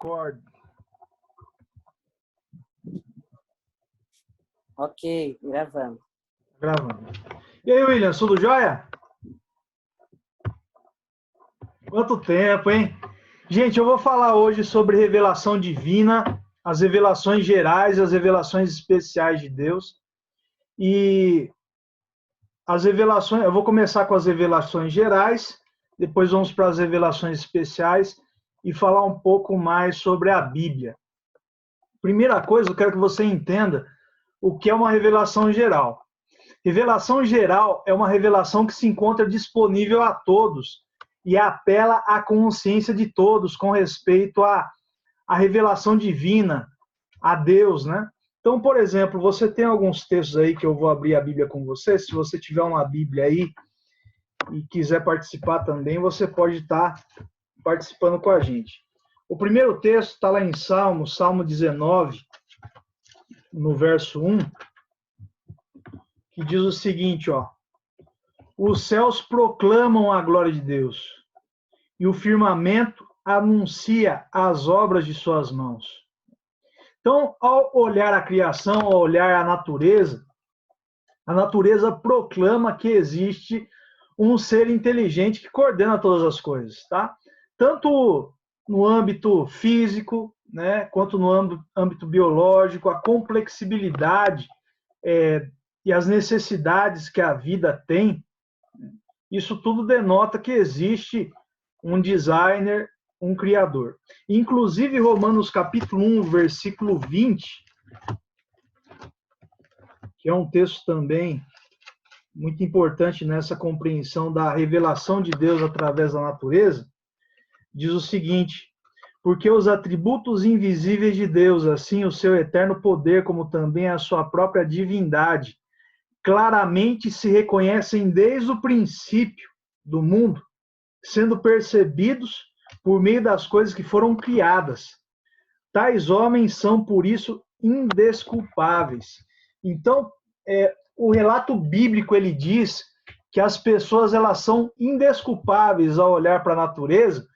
Record. Ok, gravando. Gravando. E aí, William, tudo jóia? Quanto tempo, hein? Gente, eu vou falar hoje sobre revelação divina, as revelações gerais e as revelações especiais de Deus. E as revelações, eu vou começar com as revelações gerais, depois vamos para as revelações especiais e falar um pouco mais sobre a Bíblia. Primeira coisa, eu quero que você entenda o que é uma revelação geral. Revelação geral é uma revelação que se encontra disponível a todos e apela à consciência de todos com respeito à revelação divina, a Deus, né? Então, por exemplo, você tem alguns textos aí que eu vou abrir a Bíblia com você. Se você tiver uma Bíblia aí e quiser participar também, você pode estar participando com a gente. O primeiro texto está lá em Salmo 19, no verso 1, que diz o seguinte, ó: os céus proclamam a glória de Deus, e o firmamento anuncia as obras de suas mãos. Então, ao olhar a criação, ao olhar a natureza proclama que existe um ser inteligente que coordena todas as coisas, tá? Tanto no âmbito físico, né, quanto no âmbito biológico, a complexibilidade e as necessidades que a vida tem, isso tudo denota que existe um designer, um criador. Inclusive, Romanos capítulo 1, versículo 20, que é um texto também muito importante nessa compreensão da revelação de Deus através da natureza, diz o seguinte: porque os atributos invisíveis de Deus, assim o seu eterno poder, como também a sua própria divindade, claramente se reconhecem desde o princípio do mundo, sendo percebidos por meio das coisas que foram criadas. Tais homens são, por isso, indesculpáveis. Então, o relato bíblico, ele diz que as pessoas elas são indesculpáveis ao olhar para a natureza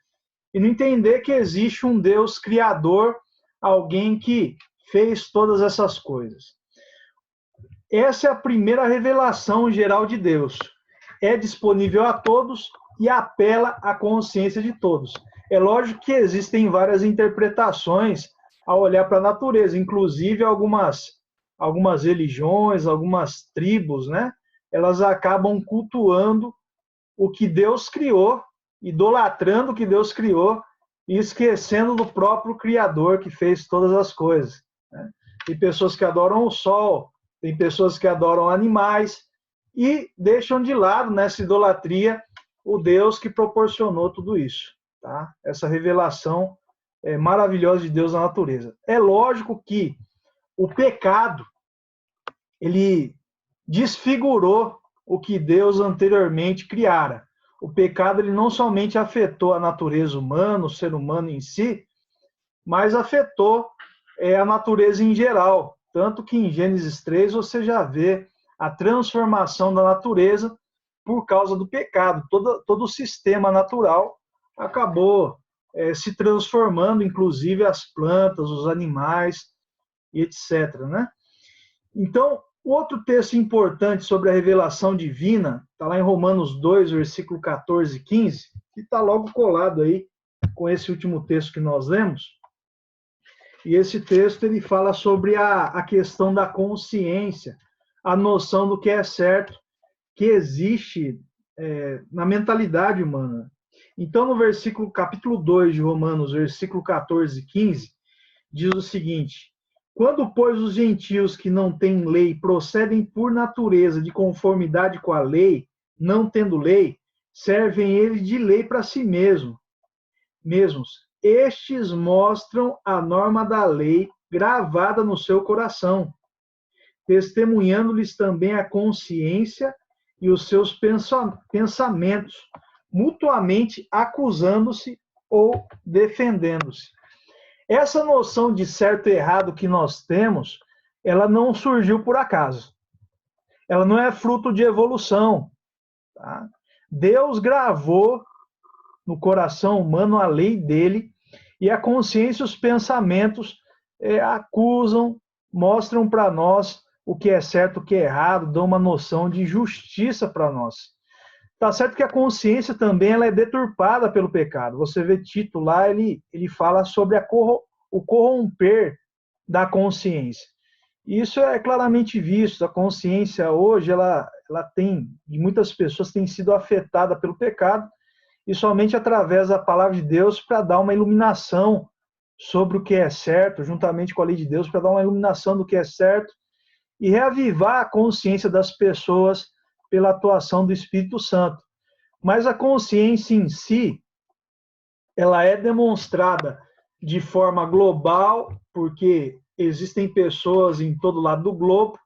e não entender que existe um Deus criador, alguém que fez todas essas coisas. Essa é a primeira revelação geral de Deus. É disponível a todos e apela à consciência de todos. É lógico que existem várias interpretações ao olhar para a natureza, inclusive algumas religiões, algumas tribos, né? Elas acabam cultuando o que Deus criou, idolatrando o que Deus criou e esquecendo do próprio Criador que fez todas as coisas, né? Tem pessoas que adoram o sol, tem pessoas que adoram animais e deixam de lado nessa idolatria o Deus que proporcionou tudo isso, tá? Essa revelação maravilhosa de Deus na natureza. É lógico que o pecado, ele desfigurou o que Deus anteriormente criara. O pecado, ele não somente afetou a natureza humana, o ser humano em si, mas afetou a natureza em geral. Tanto que em Gênesis 3 você já vê a transformação da natureza por causa do pecado. Todo o sistema natural acabou se transformando, inclusive as plantas, os animais, e etc, né? Então, outro texto importante sobre a revelação divina está lá em Romanos 2, versículo 14 e 15, que está logo colado aí com esse último texto que nós lemos. E esse texto ele fala sobre a questão da consciência, a noção do que é certo, que existe na mentalidade humana. Então, no capítulo 2 de Romanos, versículo 14 e 15, diz o seguinte: quando, pois, os gentios que não têm lei procedem por natureza de conformidade com a lei, não tendo lei, servem eles de lei para si mesmos. Estes mostram a norma da lei gravada no seu coração, testemunhando-lhes também a consciência e os seus pensamentos, mutuamente acusando-se ou defendendo-se. Essa noção de certo e errado que nós temos, ela não surgiu por acaso. Ela não é fruto de evolução, tá? Deus gravou no coração humano a lei dele E a consciência e os pensamentos acusam, mostram para nós o que é certo, o que é errado, dão uma noção de justiça para nós. Tá certo que a consciência também ela é deturpada pelo pecado. Você vê Tito lá, ele fala sobre o corromper da consciência. Isso é claramente visto. A consciência hoje, ela tem, de muitas pessoas, tem sido afetada pelo pecado, e somente através da palavra de Deus para dar uma iluminação sobre o que é certo, juntamente com a lei de Deus, para dar uma iluminação do que é certo e reavivar a consciência das pessoas pela atuação do Espírito Santo. Mas a consciência em si, ela é demonstrada de forma global, porque existem pessoas em todo lado do globo,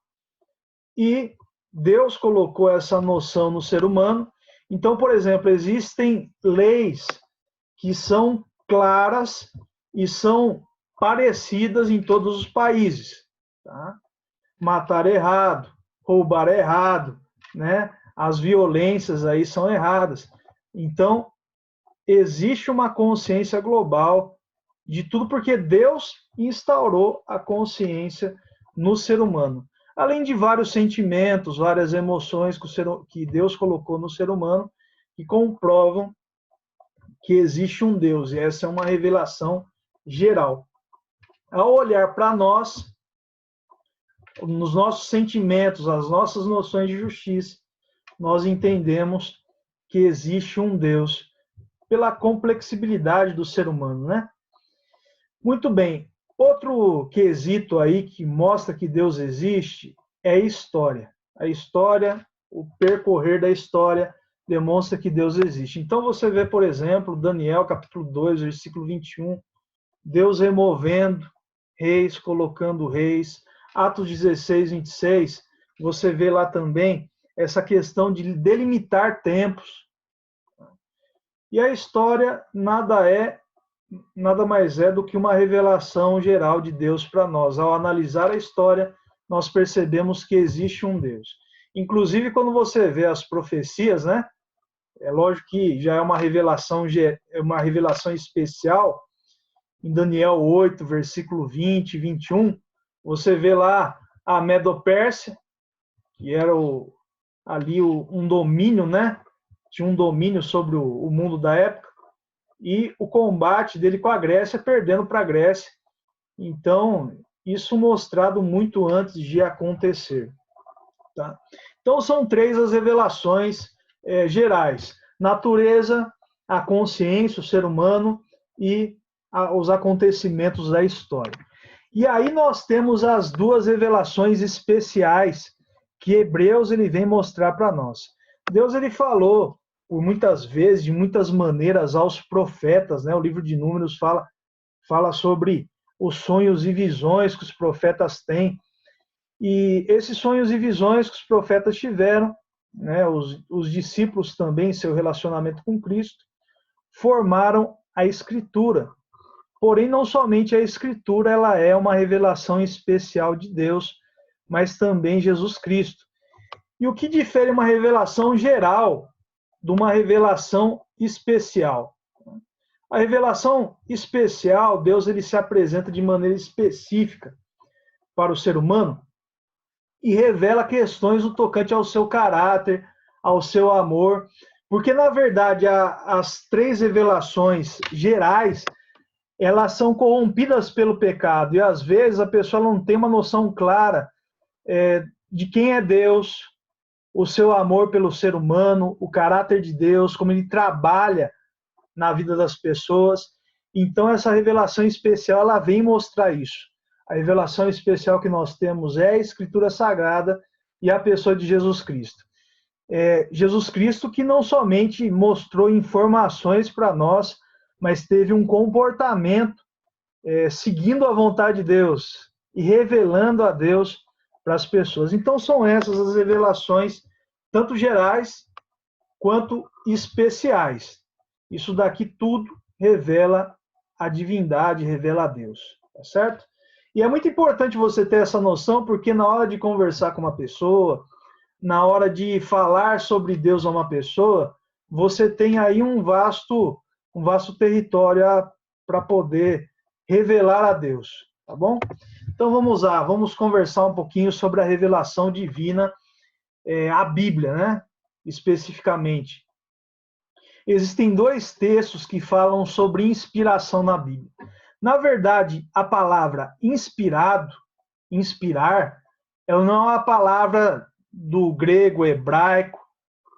e Deus colocou essa noção no ser humano. Então, por exemplo, existem leis que são claras e são parecidas em todos os países. Tá? Matar errado, roubar errado, né? As violências aí são erradas. Então, existe uma consciência global de tudo, porque Deus instaurou a consciência no ser humano. Além de vários sentimentos, várias emoções que Deus colocou no ser humano, que comprovam que existe um Deus, e essa é uma revelação geral. Ao olhar para nós, nos nossos sentimentos, as nossas noções de justiça, nós entendemos que existe um Deus pela complexibilidade do ser humano, né? Muito bem. Outro quesito aí que mostra que Deus existe é a história. A história, o percorrer da história demonstra que Deus existe. Então você vê, por exemplo, Daniel, capítulo 2, versículo 21, Deus removendo reis, colocando reis. Atos 16, 26, você vê lá também essa questão de delimitar tempos. E a história nada mais é do que uma revelação geral de Deus para nós. Ao analisar a história, nós percebemos que existe um Deus. Inclusive, quando você vê as profecias, né? É lógico que já é uma revelação especial. Em Daniel 8, versículo 20 e 21, você vê lá a Medo-Pérsia, que era um domínio, né? Tinha um domínio sobre o mundo da época, e o combate dele com a Grécia, perdendo para a Grécia. Então, isso mostrado muito antes de acontecer. Tá? Então, são três as revelações gerais: natureza, a consciência, o ser humano e os acontecimentos da história. E aí nós temos as duas revelações especiais que Hebreus ele vem mostrar para nós. Deus ele falou por muitas vezes, de muitas maneiras aos profetas, né? O livro de Números fala sobre os sonhos e visões que os profetas têm. E esses sonhos e visões que os profetas tiveram, né? Os discípulos também, em seu relacionamento com Cristo, formaram a Escritura. Porém, não somente a Escritura ela é uma revelação especial de Deus, mas também Jesus Cristo. E o que difere uma revelação geral de uma revelação especial? A revelação especial, Deus ele se apresenta de maneira específica para o ser humano e revela questões no tocante ao seu caráter, ao seu amor, porque, na verdade, as três revelações gerais elas são corrompidas pelo pecado, e às vezes a pessoa não tem uma noção clara de quem é Deus, o seu amor pelo ser humano, o caráter de Deus, como ele trabalha na vida das pessoas. Então essa revelação especial ela vem mostrar isso. A revelação especial que nós temos é a Escritura Sagrada e a pessoa de Jesus Cristo. Jesus Cristo que não somente mostrou informações para nós, mas teve um comportamento seguindo a vontade de Deus e revelando a Deus para as pessoas. Então são essas as revelações, tanto gerais quanto especiais. Isso daqui tudo revela a divindade, revela a Deus, tá certo? E é muito importante você ter essa noção, porque na hora de conversar com uma pessoa, na hora de falar sobre Deus a uma pessoa, você tem aí um vasto território para poder revelar a Deus, tá bom? Então vamos lá, vamos conversar um pouquinho sobre a revelação divina, a Bíblia, né? Especificamente. Existem dois textos que falam sobre inspiração na Bíblia. Na verdade, a palavra inspirado, inspirar, ela não é uma palavra do grego, hebraico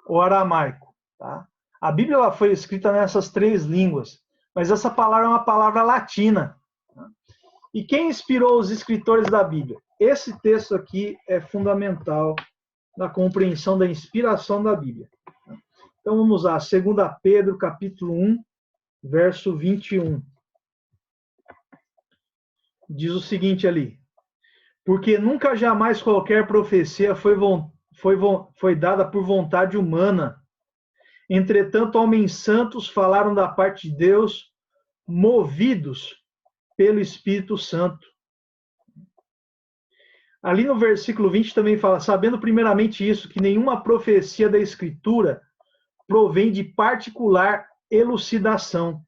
ou aramaico, tá? A Bíblia ela foi escrita nessas três línguas, mas essa palavra é uma palavra latina. Tá? E quem inspirou os escritores da Bíblia? Esse texto aqui é fundamental na compreensão da inspiração da Bíblia. Então vamos lá, 2 Pedro, capítulo 1, verso 21. Diz o seguinte ali: porque nunca jamais qualquer profecia foi dada por vontade humana. Entretanto, homens santos falaram da parte de Deus, movidos pelo Espírito Santo. Ali no versículo 20 também fala, sabendo primeiramente isso, que nenhuma profecia da Escritura provém de particular elucidação.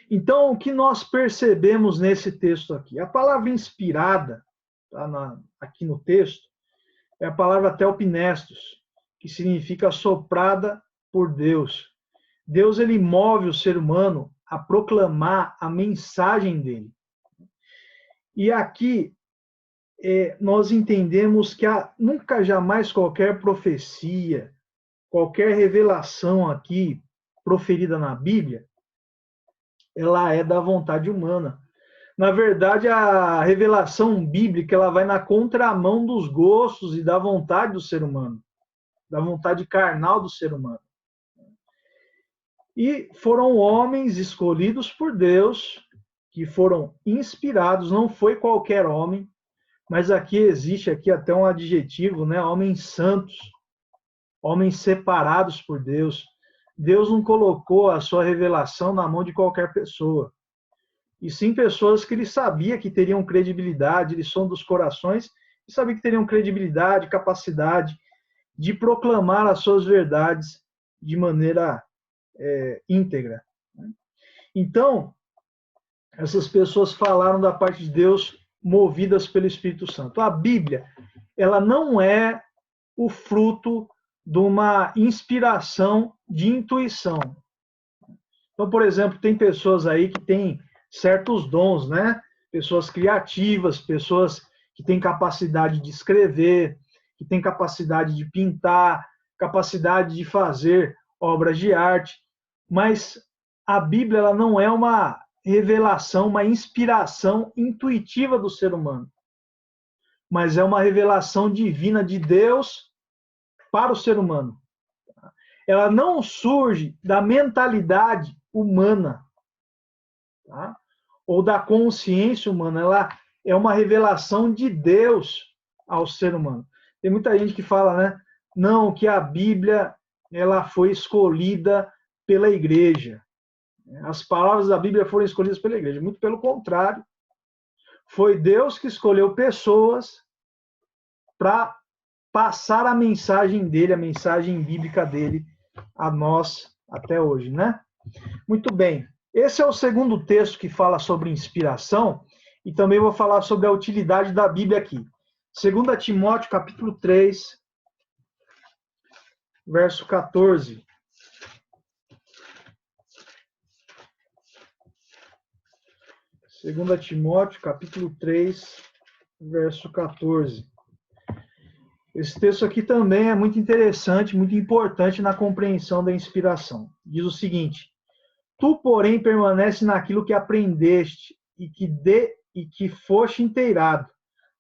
Então, o que nós percebemos nesse texto aqui? A palavra inspirada, tá, aqui no texto, é a palavra telpnestos, que significa soprada por Deus. Deus, ele move o ser humano a proclamar a mensagem dele. E aqui, nós entendemos que nunca jamais qualquer profecia, qualquer revelação aqui proferida na Bíblia, ela é da vontade humana. Na verdade, a revelação bíblica ela vai na contramão dos gostos e da vontade do ser humano, da vontade carnal do ser humano. E foram homens escolhidos por Deus, que foram inspirados, não foi qualquer homem, mas aqui existe até um adjetivo, né? Homens santos, homens separados por Deus. Deus não colocou a sua revelação na mão de qualquer pessoa. E sim pessoas que ele sabia que teriam credibilidade, eles são dos corações, e sabia que teriam credibilidade, capacidade de proclamar as suas verdades de maneira íntegra. Então, essas pessoas falaram da parte de Deus movidas pelo Espírito Santo. A Bíblia, ela não é o fruto de uma inspiração de intuição. Então, por exemplo, tem pessoas aí que têm certos dons, né? Pessoas criativas, pessoas que têm capacidade de escrever, que têm capacidade de pintar, capacidade de fazer obras de arte, mas a Bíblia ela não é uma revelação, uma inspiração intuitiva do ser humano, mas é uma revelação divina de Deus para o ser humano. Ela não surge da mentalidade humana, tá? Ou da consciência humana, ela é uma revelação de Deus ao ser humano. Tem muita gente que fala, né, não, que a Bíblia ela foi escolhida pela igreja. As palavras da Bíblia foram escolhidas pela igreja. Muito pelo contrário. Foi Deus que escolheu pessoas para passar a mensagem dele, a mensagem bíblica dele a nós até hoje, né? Muito bem. Esse é o segundo texto que fala sobre inspiração e também vou falar sobre a utilidade da Bíblia aqui. 2 Timóteo, capítulo 3, verso 14. 2 Timóteo, capítulo 3, verso 14. Esse texto aqui também é muito interessante, muito importante na compreensão da inspiração. Diz o seguinte: tu, porém, permanece naquilo que aprendeste e que foste inteirado,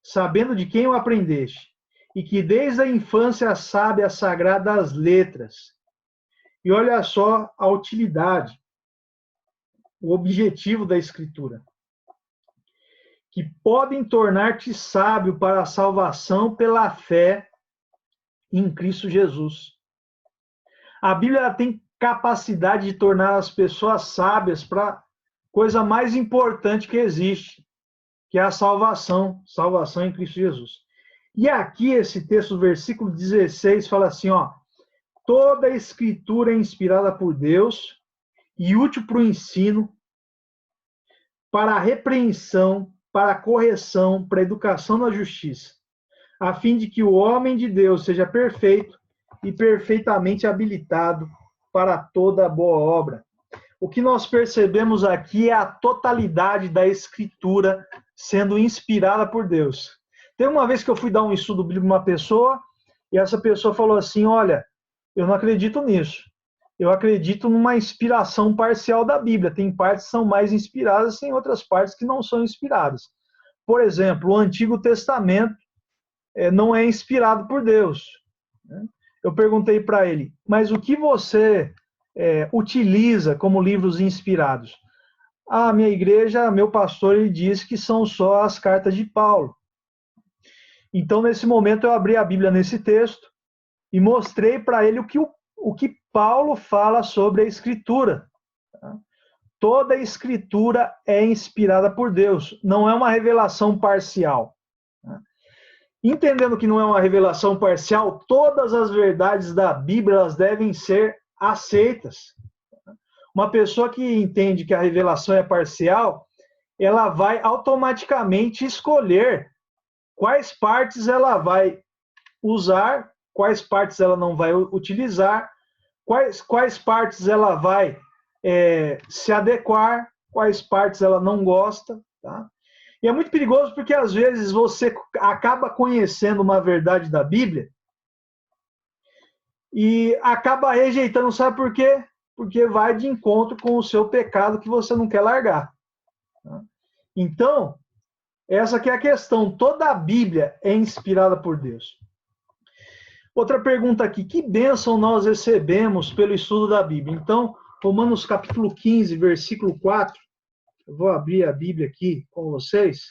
sabendo de quem o aprendeste, e que desde a infância sabe as sagradas letras. E olha só a utilidade, o objetivo da Escritura. Que podem tornar-te sábio para a salvação pela fé em Cristo Jesus. A Bíblia tem capacidade de tornar as pessoas sábias para a coisa mais importante que existe, que é a salvação em Cristo Jesus. E aqui esse texto, versículo 16, fala assim, ó, toda a Escritura é inspirada por Deus e útil para o ensino, para a repreensão, para a correção, para a educação na justiça, a fim de que o homem de Deus seja perfeito e perfeitamente habilitado para toda boa obra. O que nós percebemos aqui é a totalidade da Escritura sendo inspirada por Deus. Tem uma vez que eu fui dar um estudo bíblico a uma pessoa, e essa pessoa falou assim, olha, eu não acredito nisso. Eu acredito numa inspiração parcial da Bíblia. Tem partes que são mais inspiradas, tem outras partes que não são inspiradas. Por exemplo, o Antigo Testamento não é inspirado por Deus. Eu perguntei para ele, mas o que você utiliza como livros inspirados? A minha igreja, meu pastor, ele diz que são só as cartas de Paulo. Então, nesse momento, eu abri a Bíblia nesse texto e mostrei para ele o que Paulo fala sobre a Escritura. Toda a Escritura é inspirada por Deus, não é uma revelação parcial. Entendendo que não é uma revelação parcial, todas as verdades da Bíblia elas devem ser aceitas. Uma pessoa que entende que a revelação é parcial, ela vai automaticamente escolher quais partes ela vai usar, quais partes ela não vai utilizar, quais partes ela vai se adequar, quais partes ela não gosta. Tá? E é muito perigoso porque, às vezes, você acaba conhecendo uma verdade da Bíblia e acaba rejeitando, sabe por quê? Porque vai de encontro com o seu pecado que você não quer largar. Tá? Então, essa que é a questão. Toda a Bíblia é inspirada por Deus. Outra pergunta aqui. Que bênção nós recebemos pelo estudo da Bíblia? Então, Romanos capítulo 15, versículo 4. Eu vou abrir a Bíblia aqui com vocês.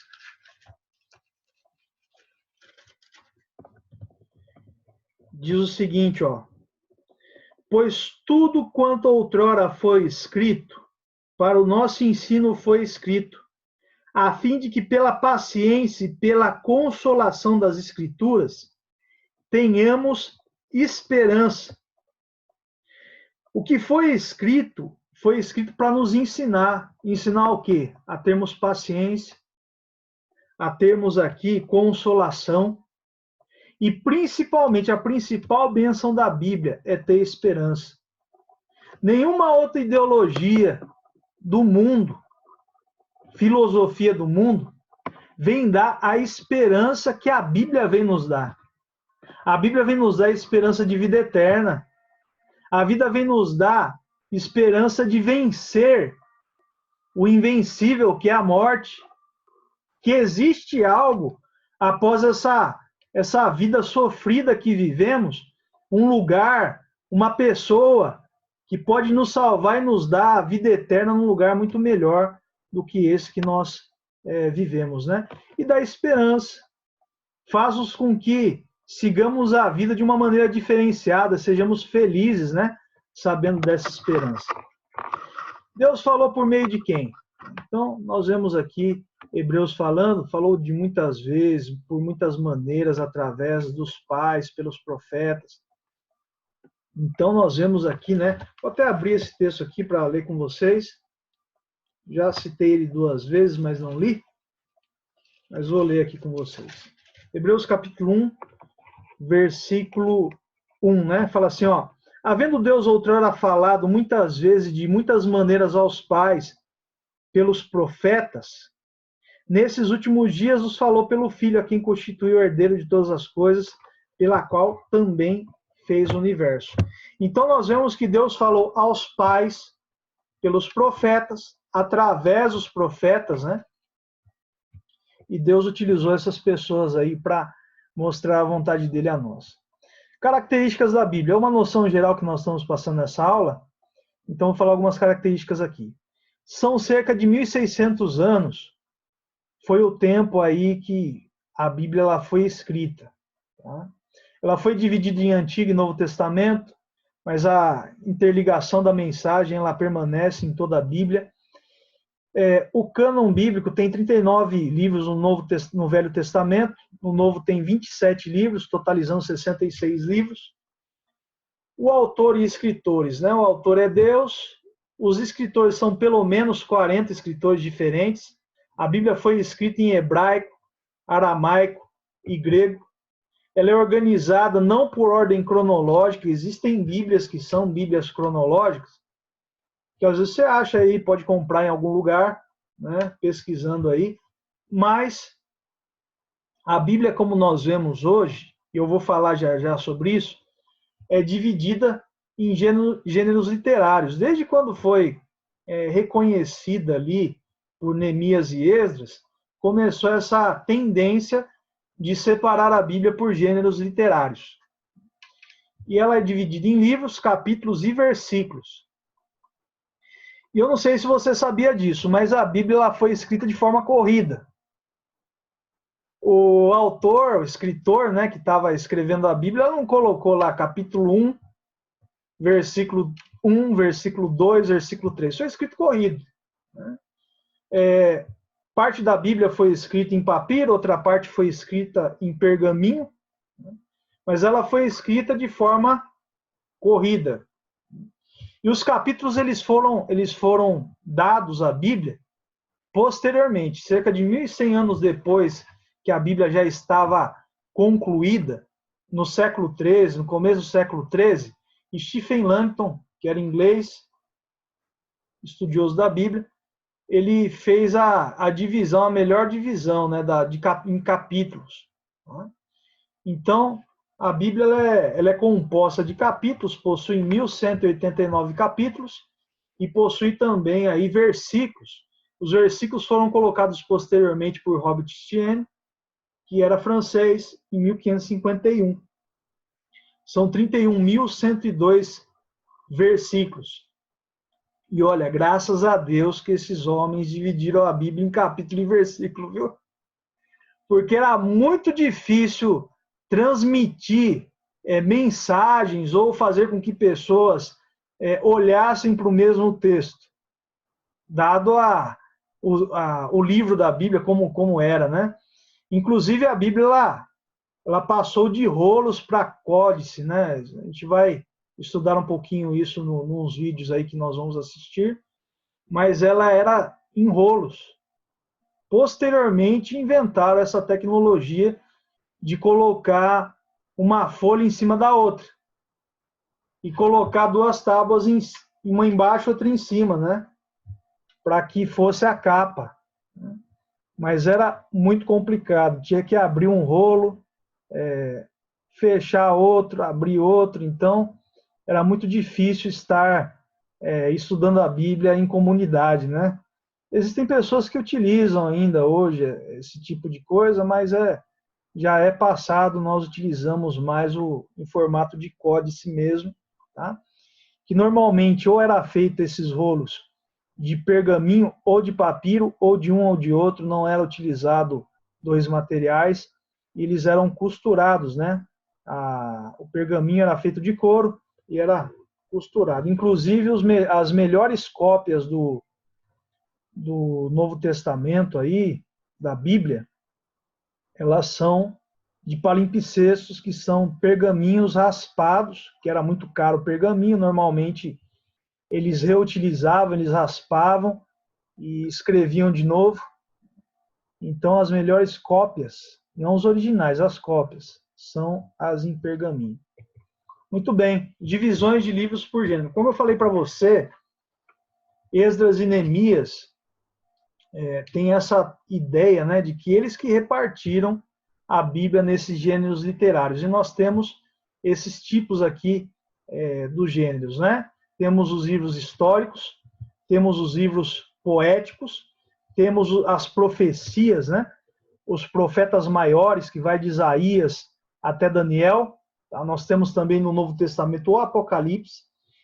Diz o seguinte, ó. Pois tudo quanto outrora foi escrito, para o nosso ensino foi escrito, a fim de que pela paciência e pela consolação das Escrituras tenhamos esperança. O que foi escrito para nos ensinar. Ensinar o quê? A termos paciência, a termos aqui consolação, e principalmente a principal bênção da Bíblia é ter esperança. Nenhuma outra ideologia do mundo, filosofia do mundo, vem dar a esperança que a Bíblia vem nos dar. A Bíblia vem nos dar a esperança de vida eterna. A vida vem nos dar esperança de vencer o invencível, que é a morte. Que existe algo após essa vida sofrida que vivemos, um lugar, uma pessoa que pode nos salvar e nos dar a vida eterna num lugar muito melhor do que esse que nós vivemos, né? E dá esperança. Faz-nos com que sigamos a vida de uma maneira diferenciada, sejamos felizes, né? Sabendo dessa esperança. Deus falou por meio de quem? Então, nós vemos aqui Hebreus falou de muitas vezes, por muitas maneiras, através dos pais, pelos profetas. Então, nós vemos aqui, né? Vou até abrir esse texto aqui para ler com vocês. Já citei ele 2 vezes, mas não li. Mas vou ler aqui com vocês. Hebreus capítulo 1, versículo 1, né? Fala assim, ó. Havendo Deus outrora falado muitas vezes, de muitas maneiras aos pais, pelos profetas, nesses últimos dias os falou pelo Filho, a quem constituiu o herdeiro de todas as coisas, pela qual também fez o universo. Então nós vemos que Deus falou aos pais, pelos profetas, através dos profetas, né? E Deus utilizou essas pessoas aí para mostrar a vontade dele a nós. Características da Bíblia. É uma noção geral que nós estamos passando nessa aula, então vou falar algumas características aqui. São cerca de 1.600 anos, foi o tempo aí que a Bíblia ela foi escrita. Tá? Ela foi dividida em Antigo e Novo Testamento, mas a interligação da mensagem ela permanece em toda a Bíblia. O cânon bíblico tem 39 livros no Velho Testamento, no Novo tem 27 livros, totalizando 66 livros. O autor e escritores, né? O autor é Deus, os escritores são pelo menos 40 escritores diferentes, A Bíblia foi escrita em hebraico, aramaico e grego. Ela é organizada não por ordem cronológica. Existem Bíblias que são Bíblias cronológicas, que às vezes você acha aí, pode comprar em algum lugar, né, pesquisando aí. Mas a Bíblia, como nós vemos hoje, e eu vou falar já já sobre isso, é dividida em gêneros literários. Desde quando foi reconhecida ali por Neemias e Esdras, começou essa tendência de separar a Bíblia por gêneros literários. E ela é dividida em livros, capítulos e versículos. E eu não sei se você sabia disso, mas a Bíblia ela foi escrita de forma corrida. O autor, o escritor, né, que estava escrevendo a Bíblia, não colocou lá capítulo 1, versículo 1, versículo 2, versículo 3. Isso é escrito corrido. Né? Parte da Bíblia foi escrita em papiro, outra parte foi escrita em pergaminho, né? Mas ela foi escrita de forma corrida. E os capítulos eles foram dados à Bíblia posteriormente, cerca de 1.100 anos depois que a Bíblia já estava concluída, no século XIII, no começo do século XIII, e Stephen Langton, que era inglês, estudioso da Bíblia, ele fez a divisão, a melhor divisão, né, em capítulos. Né? Então, a Bíblia ela é composta de capítulos, possui 1.189 capítulos e possui também aí versículos. Os versículos foram colocados posteriormente por Robert Estienne, que era francês, em 1551. São 31.102 versículos. E olha, graças a Deus que esses homens dividiram a Bíblia em capítulo e versículo, viu? Porque era muito difícil transmitir mensagens ou fazer com que pessoas olhassem para o mesmo texto, dado o livro da Bíblia como era, né? Inclusive a Bíblia ela passou de rolos para códice, né? A gente vai estudar um pouquinho isso nos vídeos aí que nós vamos assistir, mas ela era em rolos. Posteriormente inventaram essa tecnologia de colocar uma folha em cima da outra e colocar duas tábuas, uma embaixo e outra em cima, né? Para que fosse a capa. Mas era muito complicado, tinha que abrir um rolo, fechar outro, abrir outro, então era muito difícil estar estudando a Bíblia em comunidade, né? Existem pessoas que utilizam ainda hoje esse tipo de coisa, mas já é passado, nós utilizamos mais em formato de códice mesmo, tá? Que normalmente ou era feito esses rolos de pergaminho ou de papiro, ou de um ou de outro, não era utilizado dois materiais, e eles eram costurados, né? O pergaminho era feito de couro e era costurado. Inclusive, as melhores cópias do Novo Testamento aí, da Bíblia, elas são de palimpsestos, que são pergaminhos raspados, que era muito caro o pergaminho, normalmente eles reutilizavam, eles raspavam e escreviam de novo. Então, as melhores cópias, não os originais, as cópias, são as em pergaminho. Muito bem, divisões de livros por gênero. Como eu falei para você, Esdras e Neemias tem essa ideia, né, de que eles que repartiram a Bíblia nesses gêneros literários. E nós temos esses tipos aqui dos gêneros, né? Temos os livros históricos, temos os livros poéticos, temos as profecias, né? Os profetas maiores, que vai de Isaías até Daniel. Tá? Nós temos também no Novo Testamento o Apocalipse,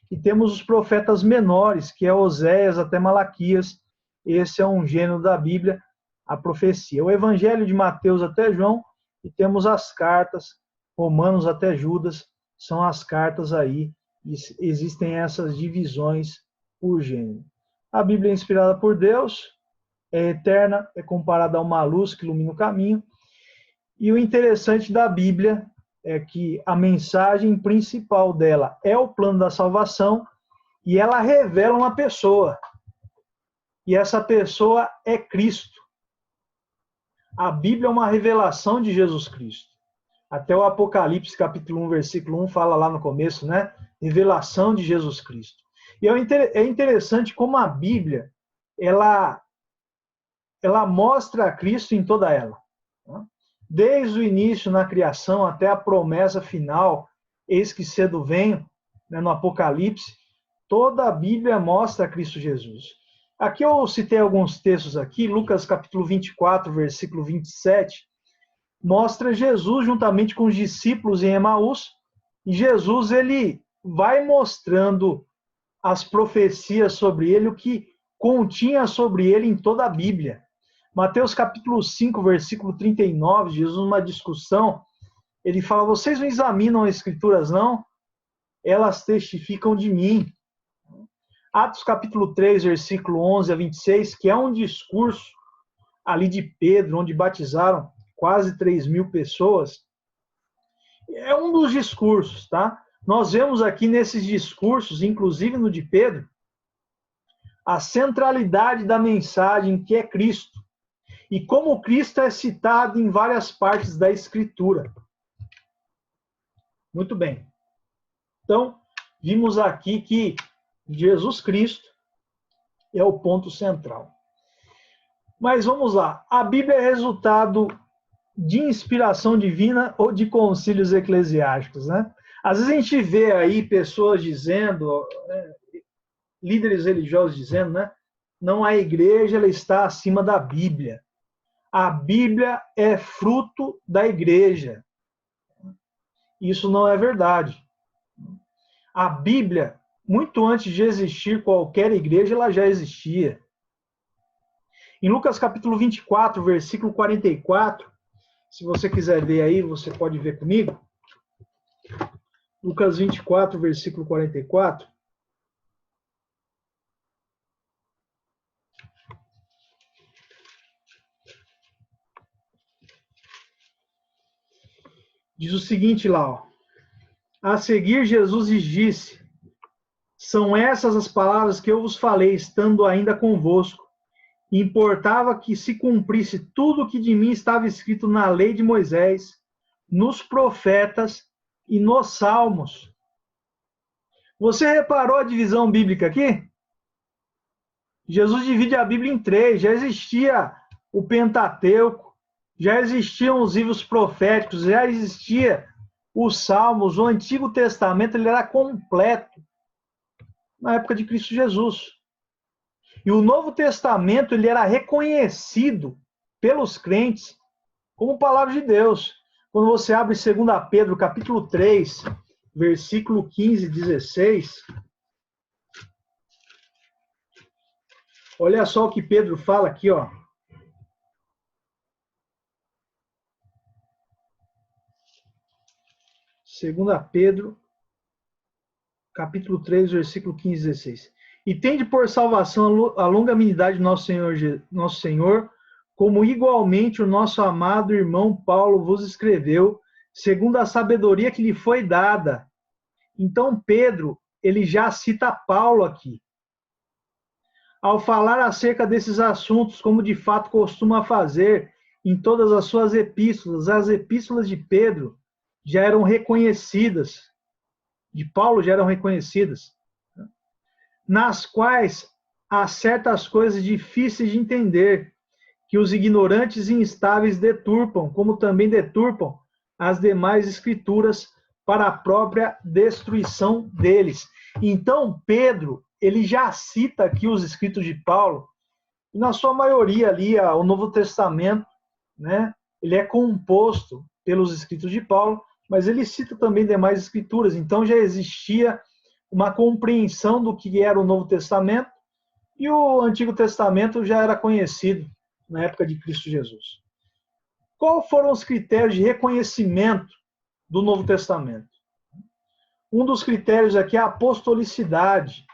e temos os profetas menores, que é Oséias até Malaquias. Esse é um gênero da Bíblia, a profecia. O Evangelho de Mateus até João, e temos as cartas, Romanos até Judas, são as cartas aí, e existem essas divisões por gênero. A Bíblia é inspirada por Deus, é eterna, é comparada a uma luz que ilumina o caminho, e o interessante da Bíblia é que a mensagem principal dela é o plano da salvação, e ela revela uma pessoa. E essa pessoa é Cristo. A Bíblia é uma revelação de Jesus Cristo. Até o Apocalipse, capítulo 1, versículo 1, fala lá no começo, né? Revelação de Jesus Cristo. E é interessante como a Bíblia, ela mostra a Cristo em toda ela. Desde o início, na criação, até a promessa final, eis que cedo venho, né, no Apocalipse, toda a Bíblia mostra a Cristo Jesus. Aqui eu citei alguns textos aqui, Lucas capítulo 24, versículo 27, mostra Jesus juntamente com os discípulos em Emaús, e Jesus ele vai mostrando as profecias sobre ele, o que continha sobre ele em toda a Bíblia. Mateus capítulo 5, versículo 39, Jesus numa discussão, ele fala, vocês não examinam as escrituras não? Elas testificam de mim. Atos capítulo 3, versículo 11 a 26, que é um discurso ali de Pedro, onde batizaram quase 3.000 pessoas, é um dos discursos, tá? Nós vemos aqui nesses discursos, inclusive no de Pedro, a centralidade da mensagem que é Cristo. E como Cristo é citado em várias partes da Escritura. Muito bem. Então, vimos aqui que Jesus Cristo é o ponto central. Mas vamos lá. A Bíblia é resultado de inspiração divina ou de concílios eclesiásticos, né? Às vezes a gente vê aí pessoas dizendo, líderes religiosos dizendo, né? Não, a igreja ela está acima da Bíblia. A Bíblia é fruto da igreja. Isso não é verdade. A Bíblia, muito antes de existir qualquer igreja, ela já existia. Em Lucas capítulo 24, versículo 44, se você quiser ver aí, você pode ver comigo. Lucas 24, versículo 44. Diz o seguinte lá, ó. A seguir, Jesus lhes disse, são essas as palavras que eu vos falei, estando ainda convosco. Importava que se cumprisse tudo o que de mim estava escrito na lei de Moisés, nos profetas e nos salmos. Você reparou a divisão bíblica aqui? Jesus divide a Bíblia em 3. Já existia o Pentateuco, já existiam os livros proféticos, já existia os salmos. O Antigo Testamento ele era completo na época de Cristo Jesus. E o Novo Testamento ele era reconhecido pelos crentes como palavra de Deus. Quando você abre 2 Pedro, capítulo 3, versículo 15 e 16, olha só o que Pedro fala aqui, ó. Segunda Pedro, capítulo 3, versículo 15 e 16. E tende por salvação a longanimidade do nosso Senhor, como igualmente o nosso amado irmão Paulo vos escreveu, segundo a sabedoria que lhe foi dada. Então Pedro, ele já cita Paulo aqui. Ao falar acerca desses assuntos, como de fato costuma fazer em todas as suas epístolas, as epístolas de Pedro já eram reconhecidas, de Paulo já eram reconhecidas, nas quais há certas coisas difíceis de entender, que os ignorantes e instáveis deturpam, como também deturpam as demais escrituras para a própria destruição deles. Então, Pedro, ele já cita aqui os escritos de Paulo, e na sua maioria ali, o Novo Testamento, né, ele é composto pelos escritos de Paulo, mas ele cita também demais escrituras. Então já existia uma compreensão do que era o Novo Testamento, e o Antigo Testamento já era conhecido na época de Cristo Jesus. Quais foram os critérios de reconhecimento do Novo Testamento? Um dos critérios aqui é a apostolicidade.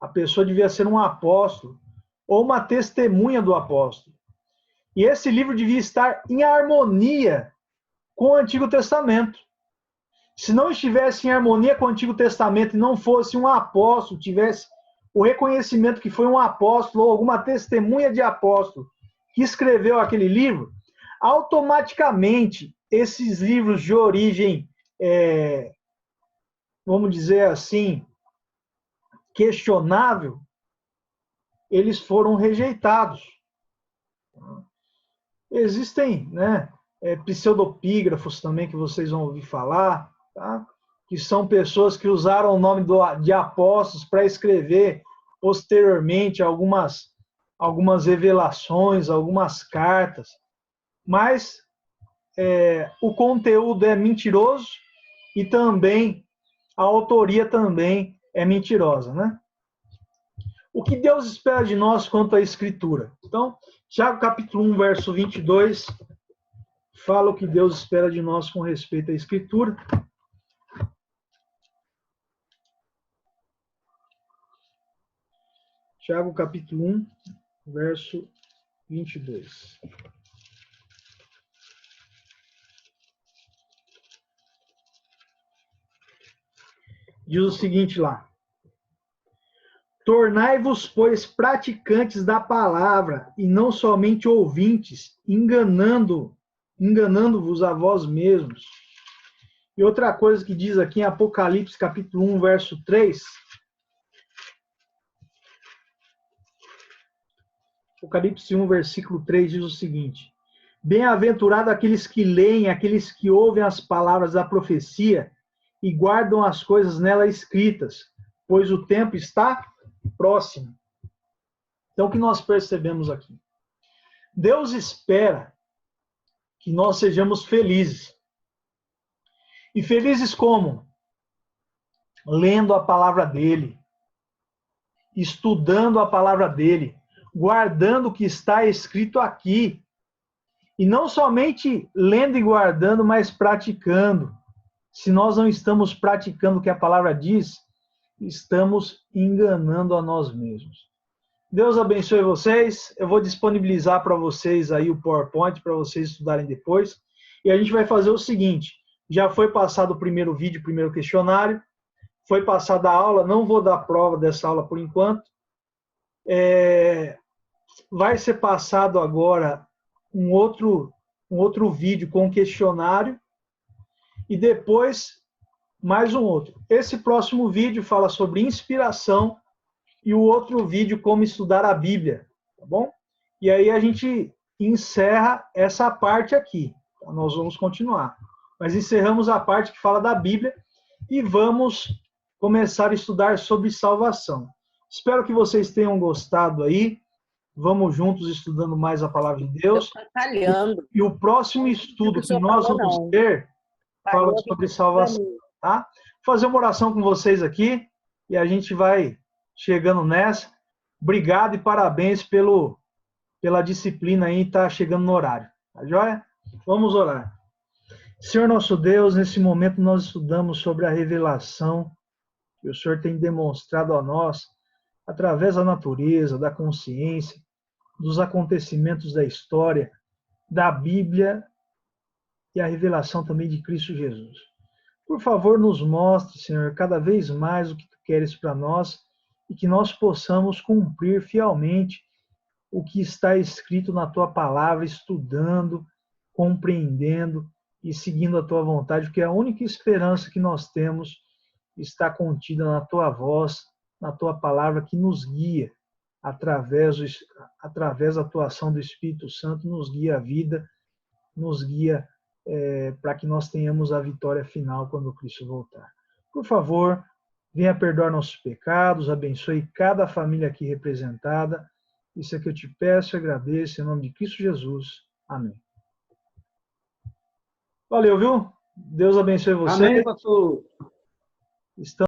A pessoa devia ser um apóstolo ou uma testemunha do apóstolo. E esse livro devia estar em harmonia com o Antigo Testamento. Se não estivesse em harmonia com o Antigo Testamento e não fosse um apóstolo, tivesse o reconhecimento que foi um apóstolo ou alguma testemunha de apóstolo que escreveu aquele livro, automaticamente esses livros de origem, vamos dizer assim, questionável, eles foram rejeitados. Existem, né, pseudopígrafos também que vocês vão ouvir falar, tá? Que são pessoas que usaram o nome de apóstolos para escrever posteriormente algumas revelações, algumas cartas, mas o conteúdo é mentiroso e também a autoria também é mentirosa, né? O que Deus espera de nós quanto à Escritura? Então, Tiago capítulo 1, verso 22, fala o que Deus espera de nós com respeito à Escritura. Tiago capítulo 1, verso 22. Diz o seguinte lá: tornai-vos, pois, praticantes da palavra, e não somente ouvintes, enganando-vos a vós mesmos. E outra coisa que diz aqui em Apocalipse, capítulo 1, verso 3. Apocalipse 1, versículo 3 diz o seguinte: bem-aventurado aqueles que leem, aqueles que ouvem as palavras da profecia e guardam as coisas nela escritas, pois o tempo está próximo. Então, o que nós percebemos aqui? Deus espera que nós sejamos felizes. E felizes como? Lendo a palavra dele, estudando a palavra dele, guardando o que está escrito aqui. E não somente lendo e guardando, mas praticando. Se nós não estamos praticando o que a palavra diz, estamos enganando a nós mesmos. Deus abençoe vocês. Eu vou disponibilizar para vocês aí o PowerPoint para vocês estudarem depois. E a gente vai fazer o seguinte: já foi passado o primeiro vídeo, o primeiro questionário, foi passada a aula, não vou dar prova dessa aula por enquanto. Vai ser passado agora um outro vídeo com questionário e depois mais um outro. Esse próximo vídeo fala sobre inspiração e o outro vídeo como estudar a Bíblia, tá bom? E aí a gente encerra essa parte aqui. Então, nós vamos continuar. Mas encerramos a parte que fala da Bíblia e vamos começar a estudar sobre salvação. Espero que vocês tenham gostado aí. Vamos juntos estudando mais a palavra de Deus. E o próximo estudo que nós vamos ter fala sobre salvação, tá? Vou fazer uma oração com vocês aqui e a gente vai chegando nessa. Obrigado e parabéns pela disciplina aí, tá chegando no horário. Tá joia? Vamos orar. Senhor nosso Deus, nesse momento nós estudamos sobre a revelação que o Senhor tem demonstrado a nós através da natureza, da consciência, dos acontecimentos da história, da Bíblia e a revelação também de Cristo Jesus. Por favor, nos mostre, Senhor, cada vez mais o que Tu queres para nós e que nós possamos cumprir fielmente o que está escrito na Tua palavra, estudando, compreendendo e seguindo a Tua vontade, porque a única esperança que nós temos está contida na Tua voz, na Tua palavra que nos guia através da atuação do Espírito Santo, nos guia a vida, nos guia para que nós tenhamos a vitória final quando Cristo voltar. Por favor, venha perdoar nossos pecados, abençoe cada família aqui representada. Isso é que eu te peço e agradeço, em nome de Cristo Jesus. Amém. Valeu, viu? Deus abençoe você. Amém, pastor. Estamos